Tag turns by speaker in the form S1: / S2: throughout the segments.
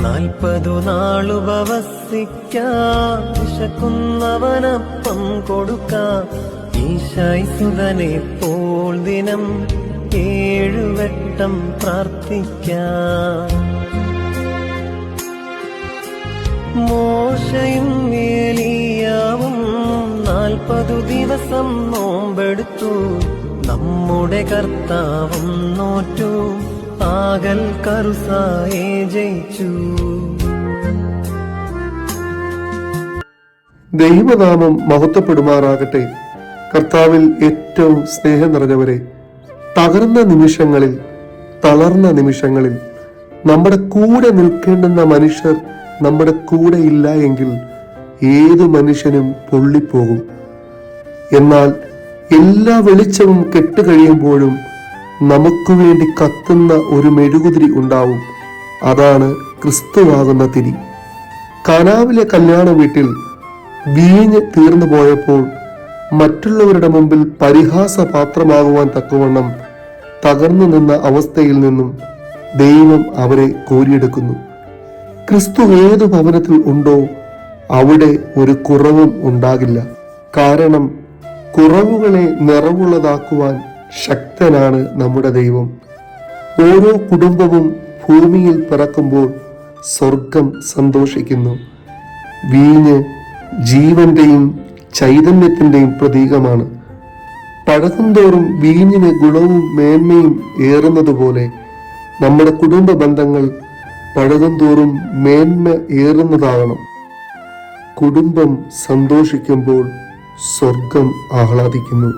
S1: 40 നാളുപവസിക്കാം, വിശക്കുന്നവനപ്പം കൊടുക്കാം. ഈശായ്സുതനെ പോൽ ദിനം 7 വട്ടം പ്രാർത്ഥിക്കാം. മോശയും ഏലിയാവും 40 ദിവസം നോമ്പെടുത്തു. നമ്മുടെ കർത്താവും നോറ്റു, ആകൽ കറുസായെ ജയിച്ചു.
S2: ദൈവനാമം മഹത്വപ്പെടുമാറാകട്ടെ. കർത്താവിൽ ഏറ്റവും സ്നേഹം നിറഞ്ഞവരെ, തകർന്ന നിമിഷങ്ങളിൽ, തളർന്ന നിമിഷങ്ങളിൽ നമ്മുടെ കൂടെ നിൽക്കേണ്ടുന്ന മനുഷ്യർ നമ്മുടെ കൂടെ ഇല്ല എങ്കിൽ ഏതു മനുഷ്യനും പൊള്ളിപ്പോകും. എന്നാൽ എല്ലാ വെളിച്ചവും കെട്ടുകഴിയുമ്പോഴും നമുക്ക് വേണ്ടി കത്തുന്ന ഒരു മെഴുകുതിരി ഉണ്ടാവും. അതാണ് ക്രിസ്തുവാകുന്ന തിരി. കാനാവിലെ കല്യാണ വീട്ടിൽ വീഞ്ഞ് തീർന്നു പോയപ്പോൾ മറ്റുള്ളവരുടെ മുമ്പിൽ പരിഹാസപാത്രമാകുവാൻ തക്കവണ്ണം തകർന്നു നിന്ന അവസ്ഥയിൽ നിന്നും ദൈവം അവരെ കോരിയെടുക്കുന്നു. ക്രിസ്തു ഏതു ഭവനത്തിൽ ഉണ്ടോ അവിടെ ഒരു കുറവും ഉണ്ടാകില്ല. കാരണം കുറവുകളെ നിറവുള്ളതാക്കുവാൻ ശക്തനാണ് നമ്മുടെ ദൈവം. ഓരോ കുടുംബവും ഭൂമിയിൽ പിറക്കുമ്പോൾ സ്വർഗം സന്തോഷിക്കുന്നു. വീഞ്ഞ് ജീവന്റെയും ചൈതന്യത്തിന്റെയും പ്രതീകമാണ്. പഴകുന്തോറും വീഞ്ഞിന് ഗുണവും മേന്മയും ഏറുന്നതുപോലെ നമ്മുടെ കുടുംബ ബന്ധങ്ങൾ പഴകുന്തോറും മേന്മ ഏറുന്നതാകണം. കുടുംബം സന്തോഷിക്കുമ്പോൾ സ്വർഗം ആഹ്ലാദിക്കുന്നു.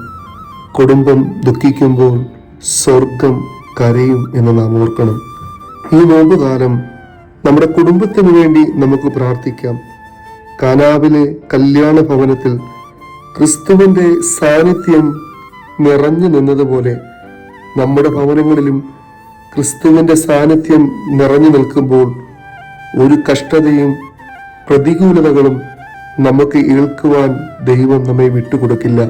S2: കുടുംബം ദുഃഖിക്കുമ്പോൾ സ്വർഗം കരയും എന്ന് നാം ഓർക്കണം. ഈ നോമ്പുകാലം നമ്മുടെ കുടുംബത്തിനു വേണ്ടി നമുക്ക് പ്രാർത്ഥിക്കാം. കാനാവിലെ കല്യാണ ഭവനത്തിൽ ക്രിസ്തുവിന്റെ സാന്നിധ്യം നിറഞ്ഞു നിന്നതുപോലെ നമ്മുടെ ഭവനങ്ങളിലും ക്രിസ്തുവിന്റെ സാന്നിധ്യം നിറഞ്ഞു നിൽക്കുമ്പോൾ ഒരു കഷ്ടതയും പ്രതികൂലതകളും നമുക്ക് ഏൽക്കുവാൻ ദൈവം നമ്മെ വിട്ടുകൊടുക്കില്ല.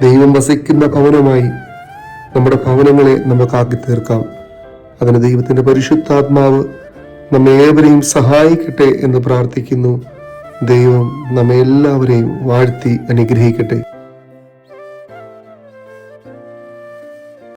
S2: ദൈവം വസിക്കുന്ന ഭവനമായി നമ്മുടെ ഭവനങ്ങളെ നമുക്കാക്കി തീർക്കാം. അതിന് ദൈവത്തിന്റെ പരിശുദ്ധാത്മാവ് നമ്മെ ഏവരെയും സഹായിക്കട്ടെ എന്ന് പ്രാർത്ഥിക്കുന്നു. ദൈവം നമ്മെ എല്ലാവരെയും വാഴ്ത്തി അനുഗ്രഹിക്കട്ടെ.